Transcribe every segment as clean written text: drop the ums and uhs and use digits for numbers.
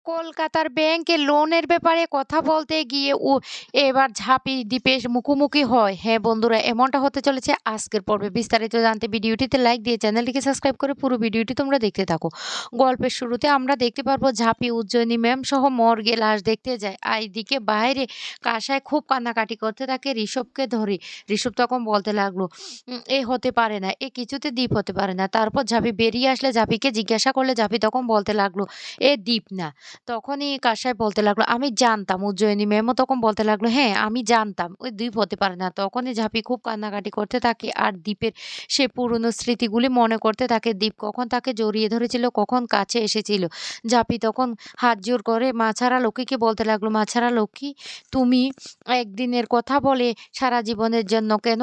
কলকাতার ব্যাংকে লোনের ব্যাপারে কথা বলতে গিয়ে এবার ঝাঁপি দ্বীপের মুখোমুখি হয়। হ্যাঁ বন্ধুরা, এমনটা হতে চলেছে আজকের পর্বে। বিস্তারিত জানতে ভিডিওটিতে লাইক দিয়ে চ্যানেলটিকে সাবস্ক্রাইব করে পুরো ভিডিওটি তোমরা দেখতে থাকো। গল্পের শুরুতে আমরা দেখতে পারবো ঝাঁপি উজ্জয়িনী ম্যাম সহ মর্গে লাশ দেখতে যায়। আর এদিকে বাইরে কাসায় খুব কান্নাকাটি করতে থাকে ঋষভকে ধরে। ঋষভ তখন বলতে লাগলো, এ হতে পারে না, এ কিছুতে দ্বীপ হতে পারে না। তারপর ঝাঁপি বেরিয়ে আসলে ঝাঁপিকে জিজ্ঞাসা করলে ঝাঁপি তখন বলতে লাগলো, এ দ্বীপ না। তখনই কাসাই বলতে লাগলো, আমি জানতাম। উজ্জয়িনী ম্যামও তখন বলতে লাগলো, হ্যাঁ আমি জানতাম ওই দ্বীপ হতে পারে না। তখনই ঝাঁপি খুব কান্নাকাটি করতে থাকে আর দ্বীপের সে পুরনো স্মৃতিগুলি মনে করতে থাকে। দ্বীপ কখন তাকে জড়িয়ে ধরেছিল, কখন কাছে এসেছিল। ঝাঁপি তখন হাত জোর করে মা ছাড়া লক্ষ্মীকে বলতে লাগলো, মা ছাড়া লক্ষ্মী, তুমি একদিনের কথা বলে সারা জীবনের জন্য কেন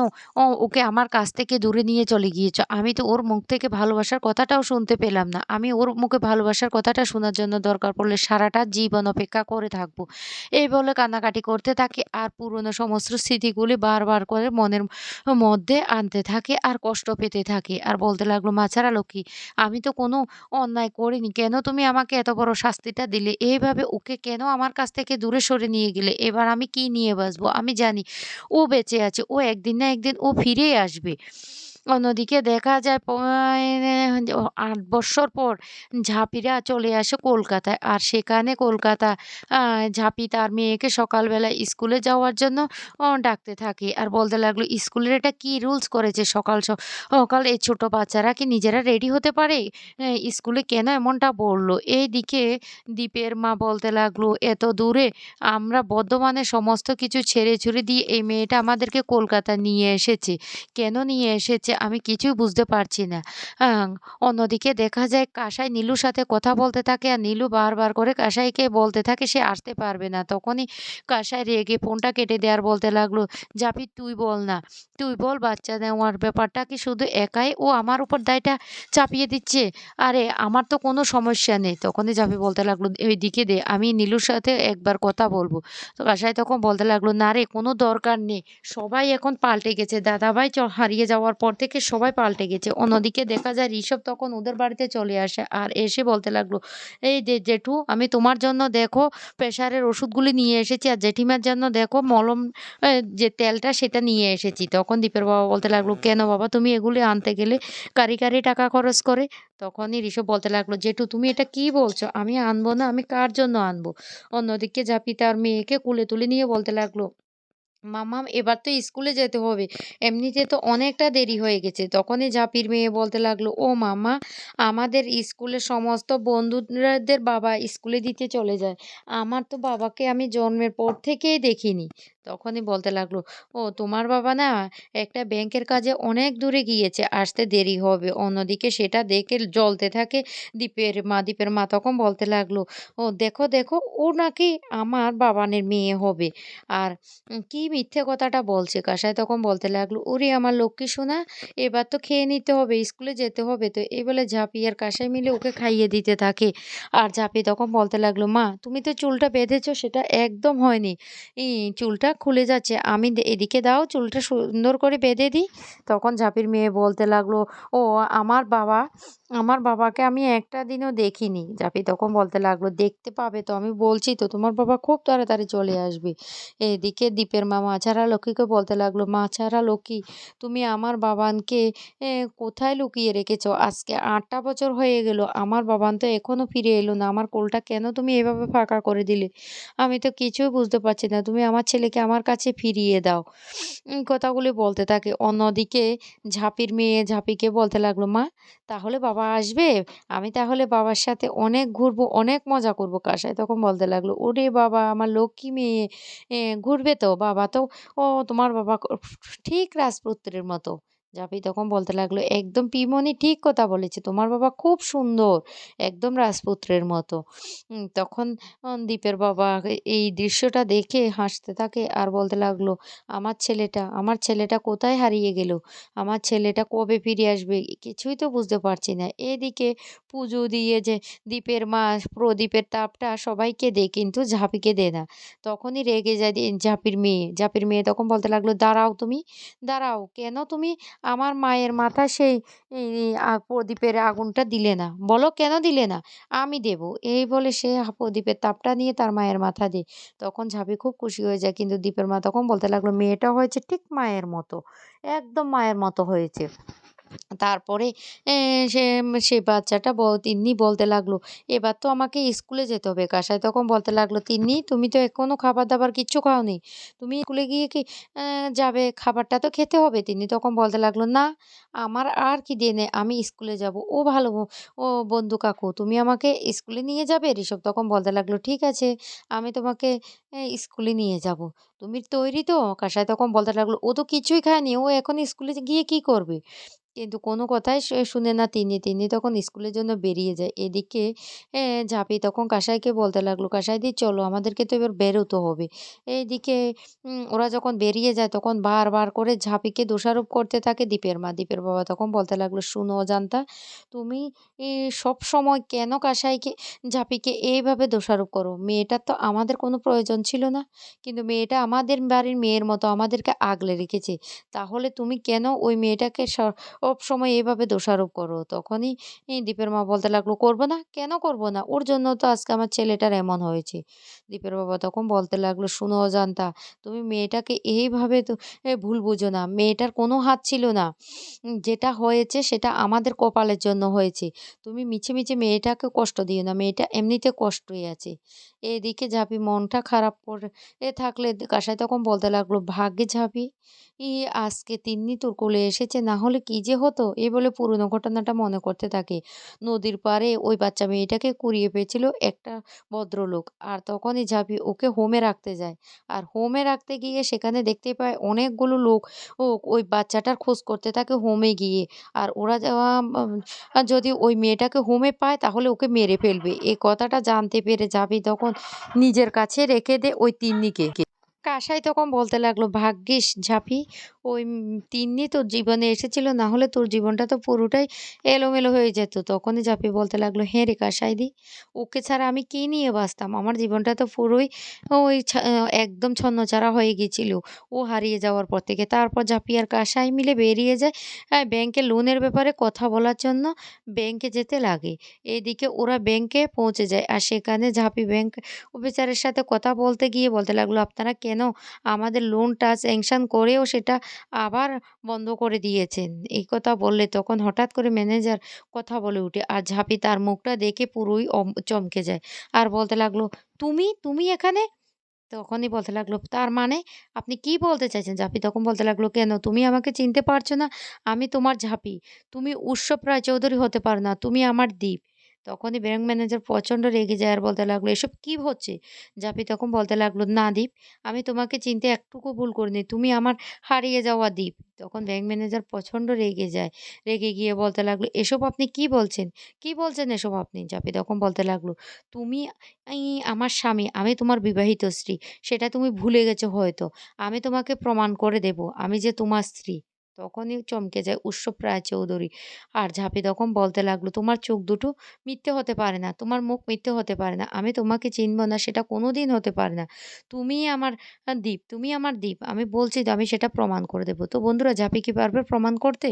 ওকে আমার কাছ থেকে দূরে নিয়ে চলে গিয়েছো? আমি তো ওর মুখ থেকে ভালোবাসার কথাটাও শুনতে পেলাম না। আমি ওর মুখে ভালোবাসার কথাটা শোনার জন্য দরকার পড়লে সারাটা জীবন অপেক্ষা করে থাকবো। এই বলে কান্নাকাটি করতে থাকে আর পুরনো সমস্ত স্মৃতিগুলি বারবার করে মনের মধ্যে আনতে থাকে আর কষ্ট পেতে থাকে। আর বলতে লাগলো, মা ছাড়া লক্ষ্মী, আমি তো কোনো অন্যায় করিনি, কেন তুমি আমাকে এত বড় শাস্তিটা দিলে? এইভাবে ওকে কেন আমার কাছ থেকে দূরে সরে নিয়ে গেলে? এবার আমি কি নিয়ে বাঁচবো? আমি জানি ও বেঁচে আছে, ও একদিন না একদিন ও ফিরেই আসবে। অন্যদিকে দেখা যায় ৮ বৎসর পর ঝাঁপিরা চলে আসে কলকাতায়। আর সেখানে কলকাতা আ ঝাঁপি তার মেয়েকে সকালবেলা স্কুলে যাওয়ার জন্য ডাকতে থাকে। আর বলতে লাগলো, স্কুলের এটা কি রুলস করেছে, সকাল সকাল এই ছোট বাচ্চারা কি নিজেরা রেডি হতে পারে? স্কুলে কেন এমনটা বলল? এইদিকে দীপের মা বলতে লাগলো, এত দূরে আমরা বর্ধমানের সমস্ত কিছু ছেড়ে-ছুড়ে দিয়ে এই মেয়েটা আমাদেরকে কলকাতা নিয়ে এসেছে। কেন নিয়ে এসেছে আমি কিছুই বুঝতে পারছি না। আ অন্যদিকে দেখা যায় কাসাই নীলুর সাথে কথা বলতে থাকে আর নীলু বারবার করে কাসাইকে বলতে থাকে সে আসতে পারবে না। তখনই কাসাই রেগে ফোনটা কেটে দেয় আর বলতে লাগলো, "জাফি তুই বল না। তুই বল বাচ্চা নেওয়ার ব্যাপারটা কি শুধু একাই ও আমার উপর দায়টা চাপিয়ে দিচ্ছে? আরে আমার তো কোনো সমস্যা নেই।" তখনই জাফি বলতে লাগলো, "এইদিকে দে, আমি নীলুর সাথে একবার কথা বলব।" তো কাসাই তখন বলতে লাগলো, "না রে কোনো দরকার নেই। সবাই এখন পাল্টে গেছে। দাদাভাই হারিয়ে যাওয়ার পর থেকে সবাই পাল্টে গেছে।" অন্যদিকে দেখা যায় ঋষভ তখন ওদের বাড়িতে চলে আসে আর এসে বলতে লাগলো, "এই যে জেঠু, আমি তোমার জন্য দেখো প্রেশারের ওষুধগুলি নিয়ে এসেছি আর জেঠিমার জন্য দেখো মলম, যে তেলটা সেটা নিয়ে এসেছি।" তখন দীপের বাবা বলতে লাগলো, "কেন বাবা তুমি এগুলি আনতে গেলে কারি, কারি টাকা খরচ করে?" তখনই ঋষভ বলতে লাগলো, "জেঠু তুমি এটা কি বলছো? আমি আনবো না, আমি কার জন্য আনবো?" অন্যদিকে জাপি তার মেয়েকে কোলে তুলে নিয়ে বলতে লাগলো, মাম্মাম এবার তো স্কুলে যেতে হবে। এমনিতে তো অনেকটা দেরি হয়ে গেছে। তখনই ঝাঁপির মেয়ে বলতে লাগলো, ও মাম্মা, আমাদের স্কুলের সমস্ত বন্ধুদের বাবা স্কুলে দিতে চলে যায়। আমার তো বাবাকে আমি জন্মের পর থেকেই দেখিনি। তখনই বলতে লাগলো, ও তোমার বাবা না একটা ব্যাংকের কাজে অনেক দূরে গিয়েছে, আসতে দেরি হবে। অন্যদিকে সেটা দেখে জ্বলতে থাকে দীপের মা। দীপের মা তখন বলতে লাগলো, ও দেখো দেখো, ও নাকি আমার বাবানের মেয়ে হবে। আর কি মিথ্যে কথাটা বলছে। কাসাই তখন বলতে লাগলো, ওরে আমার লক্ষ্মী সোনা, এবার তো খেয়ে নিতে হবে, স্কুলে যেতে হবে তো। এই বলে ঝাঁপি আর কাসাই মিলে ওকে খাইয়ে দিতে থাকে। আর ঝাঁপি তখন বলতে লাগলো, মা তুমি তো চুলটা বেঁধেছো সেটা একদম হয়নি, চুলটা খুলে যাচ্ছে, আমি এদিকে দাও চুলটা সুন্দর করে বেঁধে দিই। তখন ঝাঁপির মেয়ে বলতে লাগলো, ও আমার বাবা, আমার বাবাকে আমি একটা দিনও দেখিনি। ঝাঁপি তখন বলতে লাগলো, দেখতে পাবে তো, আমি বলছি তো তোমার বাবা খুব তাড়াতাড়ি চলে আসবে। এদিকে দীপের মা মাছারা লক্ষ্মীকে বলতে লাগলো, মাছারা লক্ষ্মী, তুমি আমার বাবানকে কোথায় লুকিয়ে রেখেছো? আজকে ৮টা বছর হয়ে গেল, আমার বাবান তো এখনো ফিরে এলো না। আমার কোলটা কেন তুমি এভাবে ফাঁকা করে দিলে? আমি তো কিছুই বুঝতে পারছি না। তুমি আমার ছেলেকে আমার কাছে ফিরিয়ে দাও। কথাগুলি বলতে থাকে। অন্যদিকে ঝাঁপির মেয়ে ঝাঁপিকে বলতে লাগলো, মা তাহলে বাবা আসবে? আমি তাহলে বাবার সাথে অনেক ঘুরবো, অনেক মজা করবো। কাসাই তখন বলতে লাগলো, ওরে বাবা আমার লক্ষ্মী মেয়ে, ঘুরবে তো বাবা তো, ও তোমার বাবা ঠিক রাজপুত্রের মতো। জাপি তখন বলতে লাগলো, একদম পিমনি ঠিক কথা বলেছে, তোমার বাবা খুব সুন্দর, একদম রাজপুত্রের মতো। তখন দীপের বাবা এই দৃশ্যটা দেখে হাসতে থাকে আর বলতে লাগলো, আমার ছেলেটা কোথায় হারিয়ে গেল? আমার ছেলেটা কবে ফিরে আসবে? কিছুই তো বুঝতে পারছি না। এদিকে পুজো দিয়ে যে দীপের মা প্রদীপের তাপটা সবাইকে দেয় কিন্তু ঝাঁপিকে দেয় না। তখনই রেগে যায় ঝাঁপির মেয়ে। ঝাঁপির মেয়ে তখন বলতে লাগলো, দাঁড়াও তুমি, দাঁড়াও। কেন তুমি আমার মায়ের মাথায় সেই প্রদীপের আগুনটা দিলে না? বলো কেন দিলে না? আমি দেব। এই বলে সে প্রদীপের তাপটা নিয়ে তার মায়ের মাথায় দেয়। তখন ঝাঁপি খুব খুশি হয়ে যায়। কিন্তু দীপের মা তখন বলতে লাগলো, "মেয়েটা হয়েছে ঠিক মায়ের মতো। একদম মায়ের মতো হয়েছে।" তারপরে সে সে বাচ্চাটা তিন্নি বলতে লাগলো, "এবার তো আমাকে স্কুলে যেতে হবে।" কাসাই তখন বলতে লাগলো, "তিন্নি তুমি তো এখনো খাবার-দাবার কিচ্ছু খাওনি। তুমি স্কুলে গিয়ে কি যাবে? খাবারটা তো খেতে হবে।" তিন্নি তখন বলতে লাগলো, "না, আমার আর খিদে নেই। আমি স্কুলে যাবো।" "ও ভালো ও বন্ধু কাকু তুমি আমাকে স্কুলে নিয়ে যাবে?" ঋষভ তখন বলতে লাগলো, "ঠিক আছে, আমি তোমাকে স্কুলে নিয়ে যাবো। তুমি তৈরি তো?" কাসাই তখন বলতে লাগলো, "ও তো কিছুই খায়নি। ও এখন স্কুলে গিয়ে কি করবে?" কিন্তু কোনো কথাই সে শুনে না তিনি। তিনি তখন স্কুলের জন্য বেরিয়ে যায়। এদিকে ঝাঁপি তখন কাসাইকে বলতে লাগলো, "কাসাইদি চলো আমাদেরকে তো এবার বেরোতে হবে।" এইদিকে ওরা যখন বেরিয়ে যায় তখন বারবার করে ঝাঁপিকে দোষারোপ করতে থাকে দীপের মা। দীপের বাবা তখন বলতে লাগলো, "শুনো অজান্তা, তুমি সবসময় কেন ঝাঁপিকে এইভাবে দোষারোপ করো? মেয়েটার তো আমাদের কোনো প্রয়োজন ছিল না। কিন্তু মেয়েটা আমাদের বাড়ির মেয়ের মতো আমাদেরকে আগলে রেখেছে। তাহলে তুমি কেন ওই মেয়েটাকে সবসময় এভাবে দোষারোপ করো। তখনই দীপের মা বলতে লাগলো, "করব না? কেন করব না? ওর জন্য তো আজকে আমার ছেলেটার এমন হয়েছে।" দীপের বাবা তখন বলতে লাগলো, "শোনো অজান্তা, তুমি মেয়েটাকে এইভাবে তো ভুল বুঝো না। মেয়েটার কোনো হাত ছিল না। যেটা হয়েছে সেটা আমাদের কপালের জন্য হয়েছে। তুমি মিছে, মিছে মেয়েটাকে কষ্ট দিও না। মেয়েটা এমনিতে কষ্টই আছে।" এদিকে ঝাঁপি মনটা খারাপ করে থাকলে কাসাই তখন বলতে লাগলো, "ভাগ্যে ঝাঁপি আজকে তিন্নি তোর কোলে এসেছে, না হলে কি যে হতো?" এই বলে পুরনো ঘটনাটা মনে করতে থাকে। নদীর পাড়ে ওই বাচ্চা মেয়েটাকে কুড়িয়ে পেয়েছিল একটা ভদ্রলোক। আর তখনই ঝাঁপি ওকে হোমে রাখতে যায়। আর হোমে রাখতে গিয়ে সেখানে দেখতে পায় অনেকগুলো লোক ওই বাচ্চাটার খোঁজ করতে থাকে হোমে গিয়ে। আর ওরা যদি ওই মেয়েটাকে হোমে পায় তাহলে ওকে মেরে ফেলবে। এই কথাটা জানতে পেরে ঝাঁপি তখন নিজের কাছে রেখে দেয় ওই তিন্নিকে। কাসাই তখন বলতে লাগলো, "ভাগ্যিস ঝাঁপি ওই তিন্নি তোর জীবনে এসেছিল, না হলে তোর জীবনটা তো পুরোটাই এলোমেলো হয়ে যেত।" তখনই ঝাঁপি বলতে লাগলো, "হ্যাঁ রে কাসাইদি, ওকে ছাড়া আমি কি নিয়ে বাঁচতাম? আমার জীবনটা তো পুরোই ওই একদম ছন্নছাড়া হয়ে গেছিল ও হারিয়ে যাওয়ার পর থেকে।" তারপর ঝাঁপি আর কাসাই মিলে বেরিয়ে যায় ব্যাংকে লোনের ব্যাপারে কথা বলার জন্য ব্যাংকে যেতে লাগে। এদিকে ওরা ব্যাংকে পৌঁছে যায় আর সেখানে ঝাঁপি ব্যাংক অফিসারের সাথে কথা বলতে গিয়ে বলতে লাগলো, "আপনারা কেন আমাদের লোনটা স্যাংশন করেও সেটা আবার বন্ধ করে দিয়েছেন?" এই কথা বললে তখন হঠাৎ করে ম্যানেজার কথা বলে ওঠে। আর ঝাঁপি তার মুখটা দেখে পুরোই চমকে যায়। আর বলতে লাগলো, "তুমি? তুমি এখানে?" তখনই বলতে লাগলো, "তার মানে? আপনি কি বলতে চাইছেন?" ঝাঁপি তখন বলতে লাগলো, "কেন তুমি আমাকে চিনতে পারছো না? আমি তোমার ঝাঁপি। তুমি উৎসব রায়চৌধুরী হতে পারো না। তুমি আমার দ্বীপ।" তখনই ব্যাংক ম্যানেজার প্রচণ্ড রেগে যায় আর বলতে লাগলো, "এসব কি হচ্ছে?" ঝাঁপি তখন বলতে লাগলো, "না দীপ, আমি তোমাকে চিনতে একটুকু ভুল করিনি। তুমি আমার হারিয়ে যাওয়া দ্বীপ।" তখন ব্যাংক ম্যানেজার প্রচণ্ড রেগে যায়। রেগে গিয়ে বলতে লাগলো, "এসব আপনি কি বলছেন? কি বলছেন এসব আপনি?" ঝাঁপি তখন বলতে লাগলো, "তুমি আমার স্বামী, আমি তোমার বিবাহিত স্ত্রী। সেটা তুমি ভুলে গেছো হয়তো। আমি তোমাকে প্রমাণ করে দেব আমি যে তোমার স্ত্রী।" তখনই চমকে যায় উৎসব রায়চৌধুরী। আর ঝাঁপি তখন বলতে লাগলো, "তোমার চোখ দুটো মিথ্যে হতে পারে না। তোমার মুখ মিথ্যে হতে পারে না। আমি তোমাকে চিনব না সেটা কোনোদিন হতে পারে না। তুমিই আমার দ্বীপ, তুমি আমার দ্বীপ। আমি বলছি তো আমি সেটা প্রমাণ করে দেব।" তো বন্ধুরা ঝাঁপি কি পারবে প্রমাণ করতে?